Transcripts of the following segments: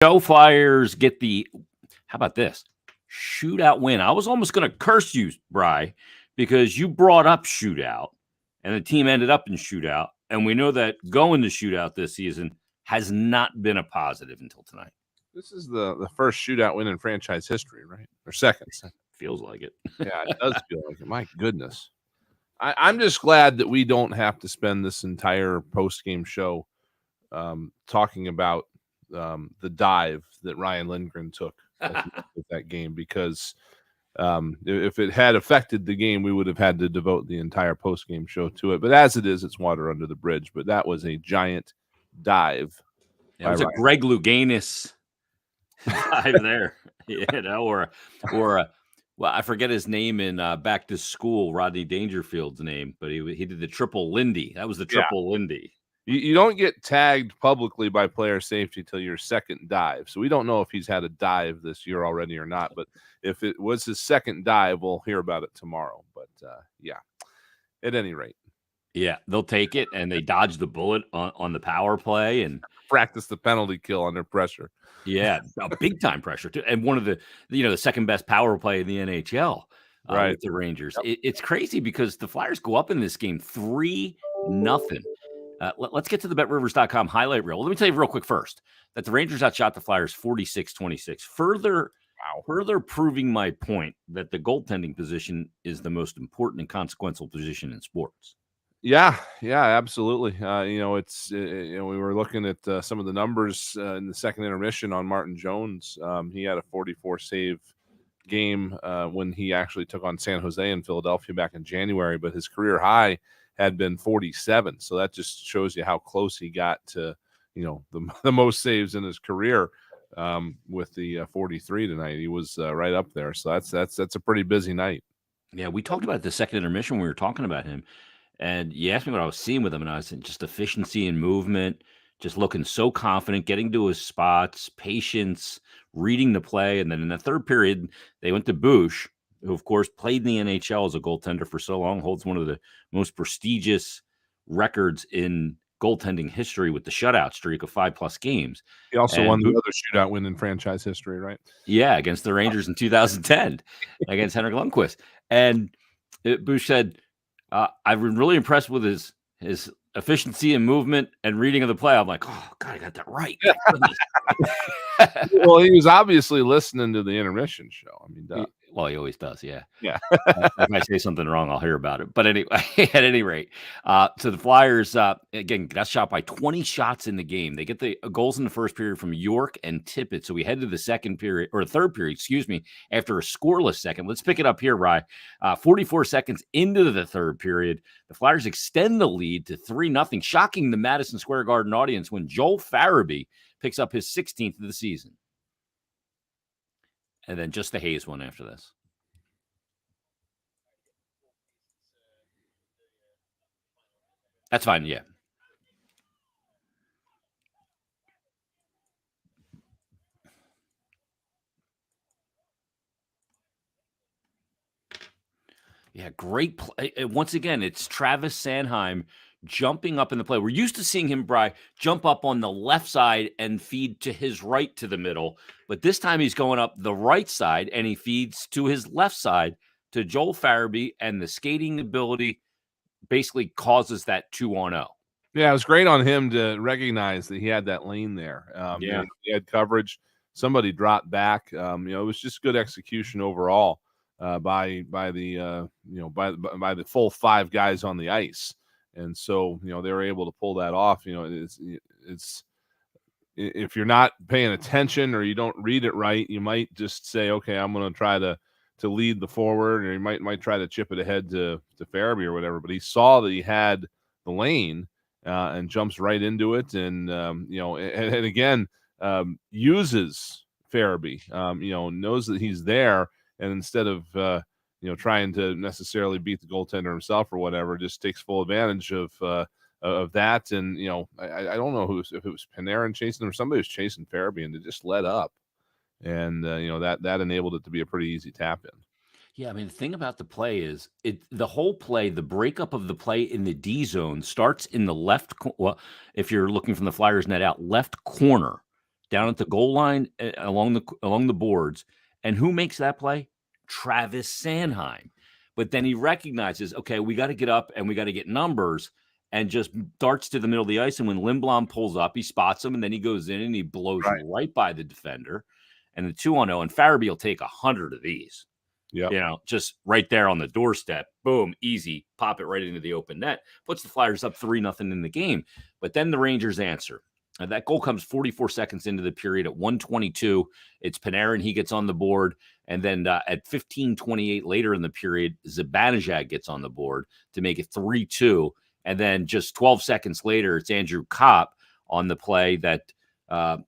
Show Flyers get the, how about this? Shootout win. I was almost going to curse you, Bry, because you brought up shootout and the team ended up in shootout. And we know that going to shootout this season has not been a positive until tonight. This is the first shootout win in franchise history, right? Or second. Feels like it. Yeah, it does feel like it. My goodness. I'm just glad that we don't have to spend this entire post-game show talking about the dive that Ryan Lindgren took with that game, because if it had affected the game, we would have had to devote the entire post-game show to it. But as it is, it's water under the bridge. But that was a giant dive. It was a Greg Louganis dive there, well, I forget his name in Back to School, Rodney Dangerfield's name, but he did the triple Lindy. That was the triple Lindy. You don't get tagged publicly by player safety till your second dive. So we don't know if he's had a dive this year already or not. But if it was his second dive, we'll hear about it tomorrow. But at any rate. Yeah, they'll take it, and they dodge the bullet on the power play and practice the penalty kill under pressure. Yeah, a big time pressure too, and one of the second best power play in the NHL, right? With the Rangers. Yep. It's crazy because the Flyers go up in this game 3-0. Let's get to the BetRivers.com highlight reel. Let me tell you real quick first that the Rangers outshot the Flyers 46-26. Further proving my point that the goaltending position is the most important and consequential position in sports. Yeah, absolutely. We were looking at some of the numbers in the second intermission on Martin Jones. He had a 44 save game when he actually took on San Jose in Philadelphia back in January, but his career high had been 47. So that just shows you how close he got to, the most saves in his career with the 43 tonight. He was right up there. So that's a pretty busy night. Yeah, we talked about the second intermission when we were talking about him. And you asked me what I was seeing with him, and I was just efficiency and movement, just looking so confident, getting to his spots, patience, reading the play. And then in the third period, they went to Bush, who, of course, played in the NHL as a goaltender for so long, holds one of the most prestigious records in goaltending history with the shutout streak of 5+ games. He also won the other shootout win in franchise history, right? Yeah, against the Rangers in 2010 against Henrik Lundqvist. And Bush said, I've been really impressed with his efficiency and movement and reading of the play. I'm like, oh, God, I got that right. Well, he was obviously listening to the intermission show. I mean, well, he always does, yeah. Yeah. If I say something wrong, I'll hear about it. But anyway, at any rate, so the Flyers, again, got shot by 20 shots in the game. They get the goals in the first period from York and Tippett. So we head to the third period, after a scoreless second. Let's pick it up here, Rye. 44 seconds into the third period, the Flyers extend the lead to 3-0, shocking the Madison Square Garden audience when Joel Farabee picks up his 16th of the season. And then just the Hayes one after this. That's fine, yeah. Yeah, great play. Once again, it's Travis Sanheim jumping up in the play. We're used to seeing him, Bry, jump up on the left side and feed to his right to the middle. But this time he's going up the right side and he feeds to his left side to Joel Farabee, and the skating ability basically causes that 2-on-0. Yeah, it was great on him to recognize that he had that lane there. He had coverage. Somebody dropped back. It was just good execution overall by the full 5 guys on the ice. And so, they were able to pull that off. It's if you're not paying attention or you don't read it right, you might just say, okay, I'm going to try to lead the forward, or you might try to chip it ahead to Farabee or whatever. But he saw that he had the lane and jumps right into it. And, and again, uses Farabee, knows that he's there. And instead of, trying to necessarily beat the goaltender himself or whatever, just takes full advantage of that. And, I don't know if it was Panarin chasing him or somebody was chasing Farabee, and they just let up. And, that enabled it to be a pretty easy tap in. Yeah, I mean, the thing about the play is the whole play, the breakup of the play in the D zone starts in the left. Well, if you're looking from the Flyers net out, left corner down at the goal line along the boards. And who makes that play? Travis Sanheim. But then he recognizes, okay, we got to get up and we got to get numbers, and just darts to the middle of the ice. And when Lindblom pulls up, he spots him, and then he goes in and he blows right by the defender. And the 2-on-0, and Farabee will take 100 of these. Yeah, Just right there on the doorstep. Boom, easy. Pop it right into the open net. Puts the Flyers up 3-0 in the game. But then the Rangers answer. That goal comes 44 seconds into the period at 1:22. It's Panarin. He gets on the board. And then at 15:28 later in the period, Zibanejad gets on the board to make it 3-2. And then just 12 seconds later, it's Andrew Kopp on the play that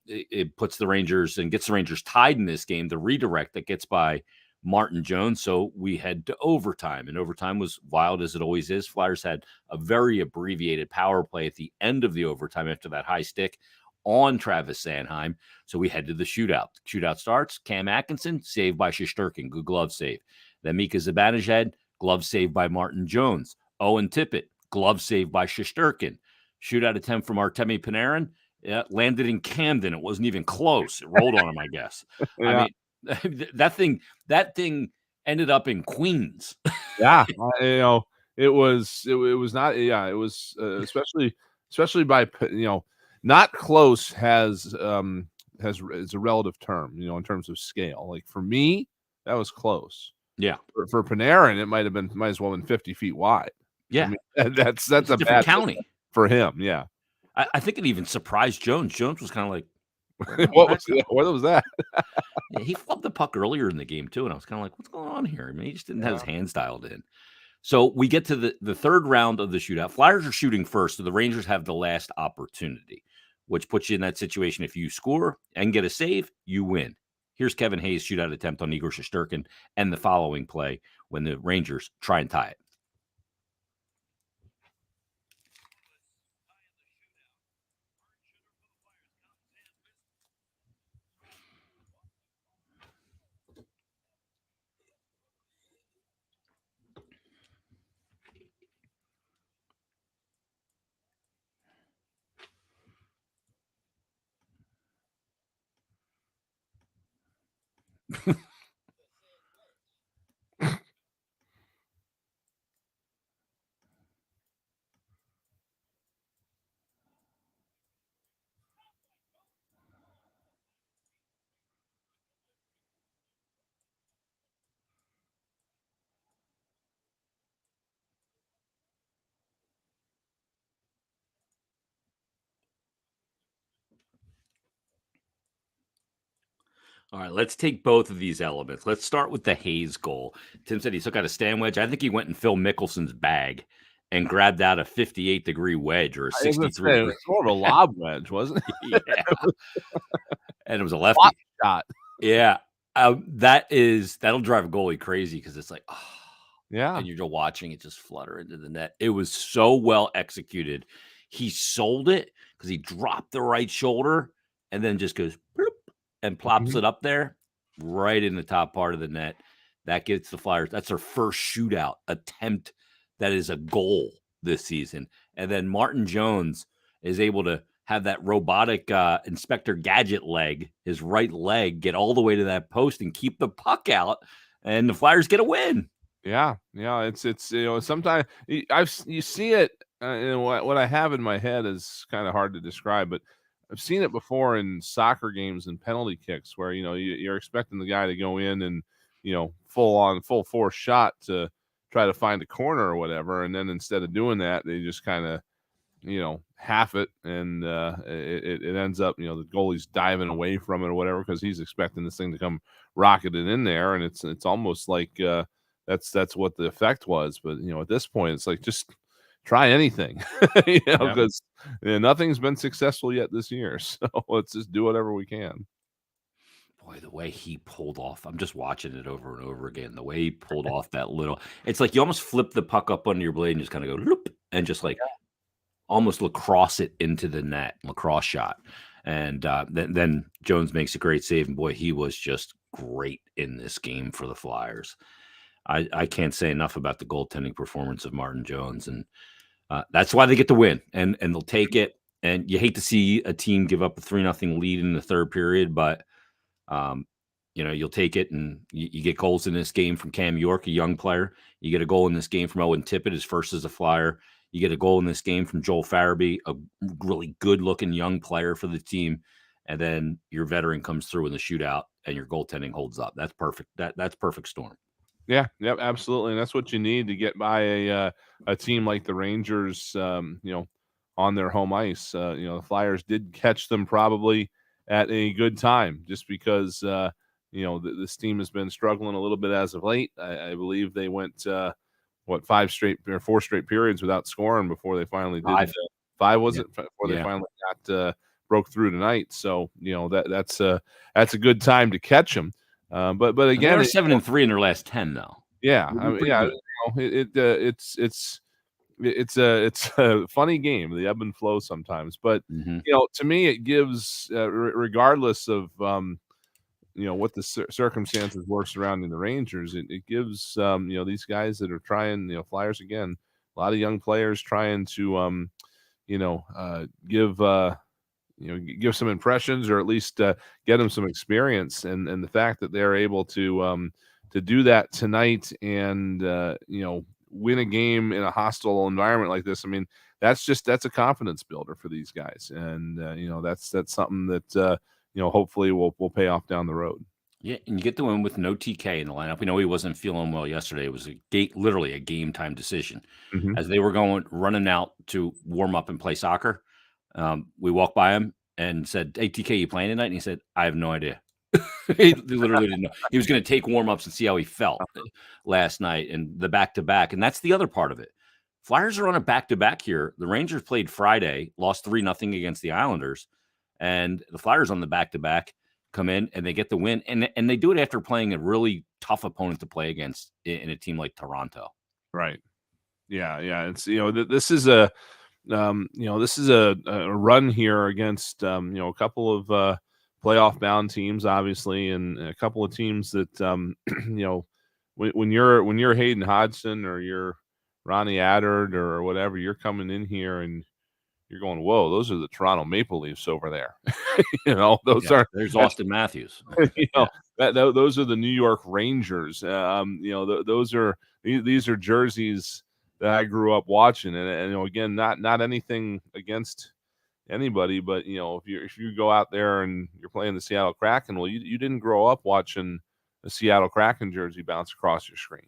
it puts the Rangers and gets the Rangers tied in this game. The redirect that gets by Martin Jones. So we head to overtime, and overtime was wild as it always is. Flyers had a very abbreviated power play at the end of the overtime after that high stick on Travis Sanheim. So we head to the shootout. Shootout starts. Cam Atkinson, saved by Sturgeon. Good glove save. Then Mika Zibanejad, glove save by Martin Jones. Owen Tippett, glove save by Sturgeon. Shootout attempt from Artemi Panarin. Landed in Camden. It wasn't even close. It rolled on him, I guess. yeah. I mean, that thing ended up in Queens. Yeah, it was not. Yeah, it was especially by not close is a relative term. In terms of scale. Like for me, that was close. Yeah. For Panarin, it might as well been 50 feet wide. Yeah, I mean, that's it's a different bad county for him. Yeah. I think it even surprised Jones. Jones was kind of like, what was that? Yeah, he flubbed the puck earlier in the game too, and I was kind of like, what's going on here? I mean, he just didn't have his hands dialed in. So we get to the third round of the shootout. Flyers are shooting first, so the Rangers have the last opportunity, which puts you in that situation. If you score and get a save, you win. Here's Kevin Hayes' shootout attempt on Igor Sturgeon and the following play when the Rangers try and tie it. All right, let's take both of these elements. Let's start with the Hayes goal. Tim said he took out a stand wedge. I think he went in Phil Mickelson's bag and grabbed out a 58-degree wedge or a 63. It's more of a lob wedge, wasn't it? Yeah. And it was a lefty shot. Yeah. That'll drive a goalie crazy because it's like, oh, yeah. And you're just watching it just flutter into the net. It was so well executed. He sold it because he dropped the right shoulder and then just goes bloop, and plops it up there right in the top part of the net. That gets the Flyers. That's their first shootout attempt that is a goal this season. And then Martin Jones is able to have that robotic Inspector Gadget leg, his right leg, get all the way to that post and keep the puck out, and the Flyers get a win. Yeah. It's sometimes you see it. What I have in my head is kind of hard to describe, but I've seen it before in soccer games and penalty kicks where you're expecting the guy to go in and full force shot to try to find a corner or whatever, and then instead of doing that, they just kind of half it, and it ends up the goalie's diving away from it or whatever because he's expecting this thing to come rocketed in there, and it's almost like that's what the effect was. But at this point, it's like just try anything, because nothing's been successful yet this year. So let's just do whatever we can. Boy, the way he pulled off, I'm just watching it over and over again. The way he pulled off that little, it's like you almost flip the puck up under your blade and just kind of go loop and just like almost lacrosse it into the net, lacrosse shot. And then Jones makes a great save. And boy, he was just great in this game for the Flyers. I can't say enough about the goaltending performance of Martin Jones. And that's why they get the win. And they'll take it. And you hate to see a team give up a 3-0 lead in the third period, but you'll take it, and you get goals in this game from Cam York, a young player. You get a goal in this game from Owen Tippett, his first as a Flyer. You get a goal in this game from Joel Farabee, a really good-looking young player for the team. And then your veteran comes through in the shootout, and your goaltending holds up. That's perfect. That's perfect storm. Yeah, yep, absolutely, and that's what you need to get by a team like the Rangers, on their home ice. The Flyers did catch them probably at a good time, just because this team has been struggling a little bit as of late. I believe they went 4 straight periods without scoring before they finally did. Five was it before they finally got broke through tonight. So that's a good time to catch them. But again, they're 7-3 in their last 10, though. Yeah, it's a funny game, the ebb and flow sometimes. But to me, it gives, regardless of what the circumstances were surrounding the Rangers, it gives these guys that are trying, Flyers again, a lot of young players trying to give some impressions, or at least get them some experience, and the fact that they're able to do that tonight, and win a game in a hostile environment like this. I mean, that's a confidence builder for these guys, and that's something that hopefully will pay off down the road. Yeah, and you get the win with no TK in the lineup. We know he wasn't feeling well yesterday. It was literally a game time decision. As they were running out to warm up and play soccer, we walked by him and said, "Hey, TK, you playing tonight?" And he said, "I have no idea." He literally didn't know. He was going to take warm-ups and see how he felt last night, and the back-to-back. And that's the other part of it. Flyers are on a back-to-back here. The Rangers played Friday, lost 3-0 against the Islanders, and the Flyers on the back-to-back come in, and they get the win. And they do it after playing a really tough opponent to play against in a team like Toronto. Right. Yeah. It's, this is a run here against, a couple of playoff bound teams, obviously, and a couple of teams that, when you're Hayden Hodgson, or you're Ronnie Attard, or whatever, you're coming in here and you're going, whoa, those are the Toronto Maple Leafs over there. There's Austin Matthews. Those are the New York Rangers. Those are, these are jerseys that I grew up watching, and again, not anything against anybody, but if you go out there and you're playing the Seattle Kraken, well, you didn't grow up watching a Seattle Kraken jersey bounce across your screen.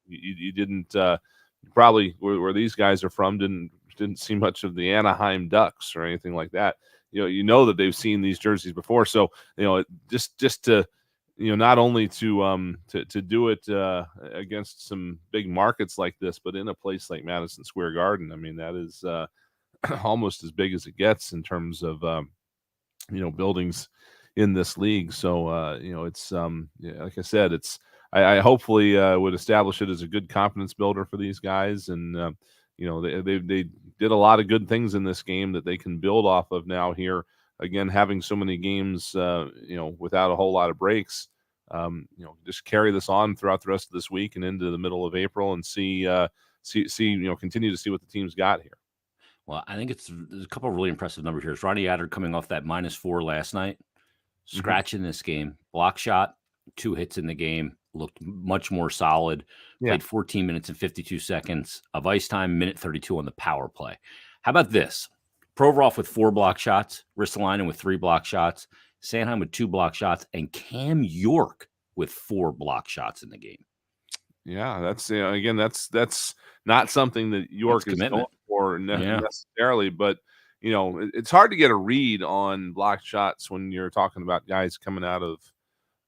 You didn't probably where these guys are from didn't see much of the Anaheim Ducks or anything like that. That they've seen these jerseys before. So just to not only to do it against some big markets like this, but in a place like Madison Square Garden. I mean, that is almost as big as it gets in terms of buildings in this league. So it's like I said, it's I hopefully would establish it as a good confidence builder for these guys, and they did a lot of good things in this game that they can build off of now here. Again, having so many games without a whole lot of breaks, just carry this on throughout the rest of this week and into the middle of April, and see continue to see what the team's got here. Well, I think there's a couple of really impressive numbers here. It's Ronnie Attard coming off that -4 last night, scratching this game, block shot, 2 hits in the game, looked much more solid. Played 14 minutes and 52 seconds of ice time, minute 32 on the power play. How about this? Provorov with 4 block shots, Ristolainen with 3 block shots, Sanheim with 2 block shots, and Cam York with 4 block shots in the game. Yeah, that's again, that's not something that York is known for necessarily, but it's hard to get a read on block shots when you're talking about guys coming out of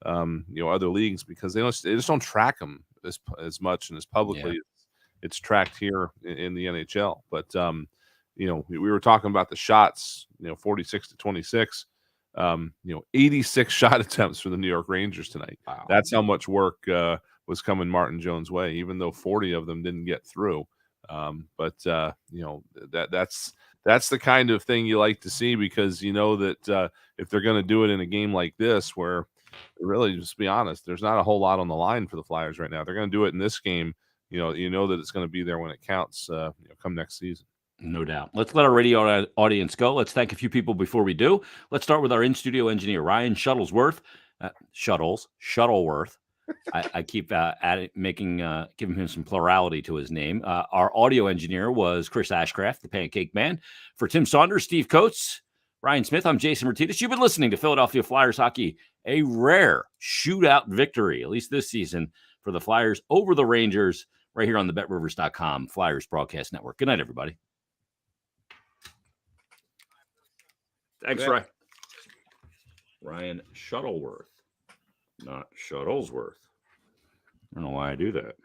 other leagues, because they just don't track them as much and as publicly it's tracked here in the NHL. But we were talking about the shots, 46 to 26, 86 shot attempts for the New York Rangers tonight. Wow. That's how much work was coming Martin Jones' way, even though 40 of them didn't get through. But that's the kind of thing you like to see, because that if they're going to do it in a game like this, where really, just be honest, there's not a whole lot on the line for the Flyers right now. They're going to do it in this game. That it's going to be there when it counts. Come next season. No doubt. Let's let our radio audience go. Let's thank a few people before we do. Let's start with our in-studio engineer, Ryan Shuttlesworth. Shuttleworth. I keep giving him some plurality to his name. Our audio engineer was Chris Ashcraft, the Pancake Man. For Tim Saunders, Steve Coates, Ryan Smith, I'm Jason Martinez. You've been listening to Philadelphia Flyers Hockey, a rare shootout victory, at least this season, for the Flyers over the Rangers, right here on the BetRivers.com Flyers Broadcast Network. Good night, everybody. Thanks, Ryan. Ryan Shuttleworth, not Shuttlesworth. I don't know why I do that.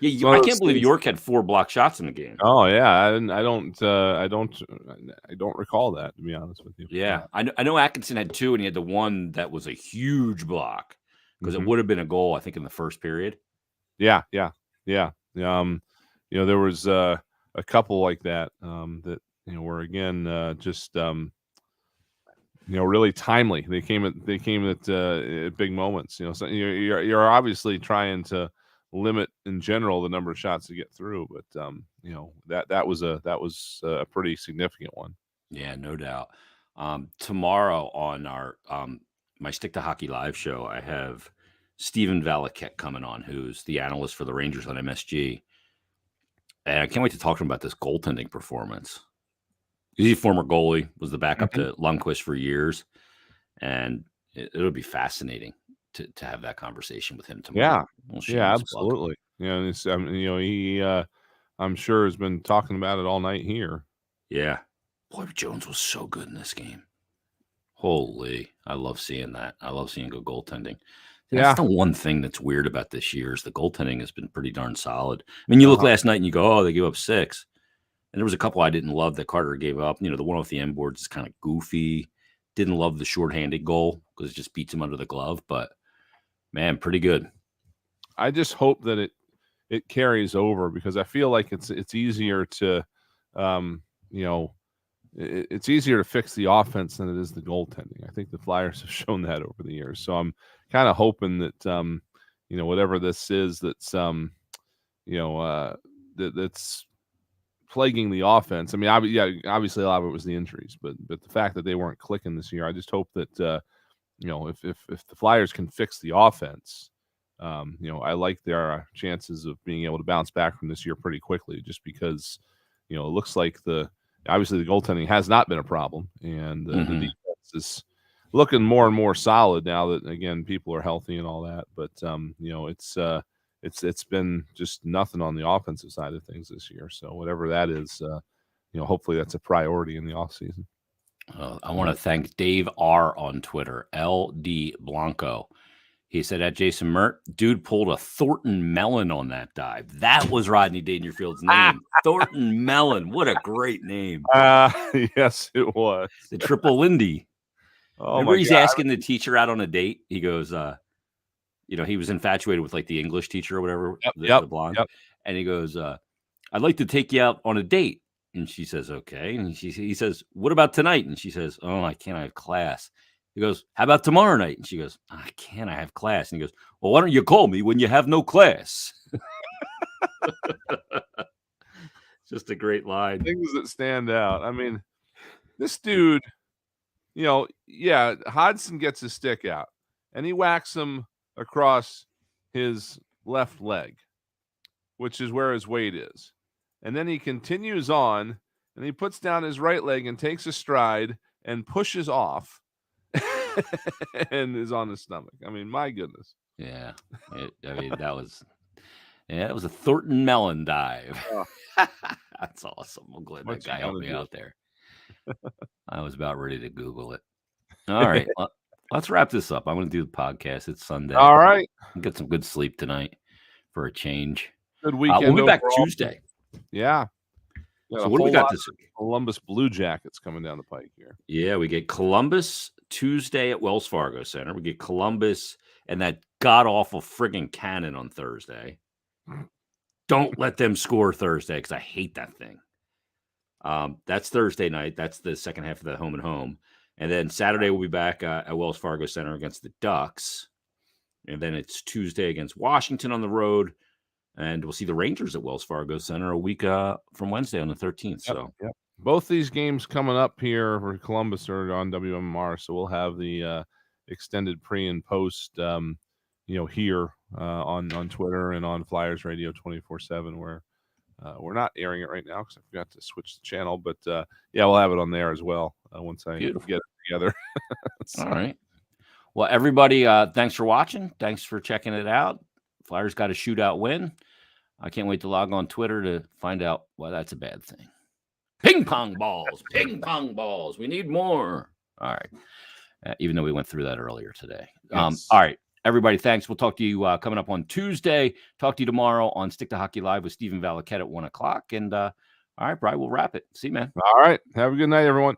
Yeah, I can't believe York had 4 block shots in the game. Oh yeah, I don't recall that, to be honest with you. Yeah, I know Atkinson had 2, and he had the one that was a huge block because it would have been a goal, I think, in the first period. Yeah. There was a couple like that that were again just really timely. They came at big moments. So you're obviously trying to limit in general the number of shots to get through, but that was a pretty significant one. Yeah, no doubt. Tomorrow on our my Stick to Hockey live show, I have Stephen Valaket coming on, who's the analyst for the Rangers on MSG, and I can't wait to talk to him about this goaltending performance. He's a former goalie, was the backup to Lundqvist for years, and it'll be fascinating to have that conversation with him tomorrow. Yeah, absolutely. He I'm sure has been talking about it all night here. Yeah, boy, Jones was so good in this game. Holy, I love seeing that. I love seeing good goaltending. That's the one thing that's weird about this year is the goaltending has been pretty darn solid. I mean, you look last night and you go, oh, they gave up 6. And there was a couple I didn't love that Carter gave up. The one off the end boards is kind of goofy. Didn't love the shorthanded goal because it just beats him under the glove. But, man, pretty good. I just hope that it carries over because I feel like it's easier to, it's easier to fix the offense than it is the goaltending. I think the Flyers have shown that over the years. So I'm kind of hoping that, whatever this is that's, that's plaguing the offense. I mean, obviously a lot of it was the injuries, but the fact that they weren't clicking this year, I just hope that if the Flyers can fix the offense, I like their chances of being able to bounce back from this year pretty quickly, just because it looks like obviously the goaltending has not been a problem, and the defense is looking more and more solid now that again people are healthy and all that. But it's been just nothing on the offensive side of things this year. So whatever that is, hopefully that's a priority in the offseason. I want to thank Dave R. on Twitter, LD Blanco. He said, at Jason Mert, dude pulled a Thornton Mellon on that dive. That was Rodney Dangerfield's name. Thornton Mellon. What a great name. Yes, it was. The triple Lindy. Oh, remember he's asking the teacher out on a date? He goes, he was infatuated with like the English teacher or whatever, the blonde. Yep. And he goes, I'd like to take you out on a date. And she says, okay. And he says, what about tonight? And she says, oh, I can't, I have class. He goes, how about tomorrow night? And she goes, I can't, I have class. And he goes, well, why don't you call me when you have no class? Just a great line. Things that stand out. I mean, this dude, Hodgson gets his stick out and he whacks him across his left leg, which is where his weight is. And then he continues on and he puts down his right leg and takes a stride and pushes off and is on his stomach. I mean, my goodness. Yeah. That was a Thornton Mellon dive. Oh. That's awesome. I'm glad that guy helped me out there. I was about ready to Google it. All right. Let's wrap this up. I'm going to do the podcast. It's Sunday. All right. Get some good sleep tonight for a change. Good weekend. We'll be back Tuesday. Yeah. So what do we got this week? Columbus Blue Jackets coming down the pike here. Yeah, we get Columbus Tuesday at Wells Fargo Center. We get Columbus and that god-awful friggin' cannon on Thursday. Don't let them score Thursday because I hate that thing. That's Thursday night. That's the second half of the home and home. And then Saturday we'll be back at Wells Fargo Center against the Ducks. And then it's Tuesday against Washington on the road. And we'll see the Rangers at Wells Fargo Center a week from Wednesday on the 13th. Yep, So yep. Both these games coming up here for Columbus are on WMMR, so we'll have the extended pre and post, here on Twitter and on Flyers Radio 24/7. Where we're not airing it right now because I forgot to switch the channel, but we'll have it on there as well once I get it together. All right. Well, everybody, thanks for watching. Thanks for checking it out. Flyers got a shootout win. I can't wait to log on Twitter to find out why that's a bad thing. Ping pong balls. Ping pong balls. We need more. All right. Even though we went through that earlier today. Yes. All right. Everybody, thanks. We'll talk to you coming up on Tuesday. Talk to you tomorrow on Stick to Hockey Live with Stephen Valiquette at 1 o'clock. And all right, Brian, we'll wrap it. See you, man. All right. Have a good night, everyone.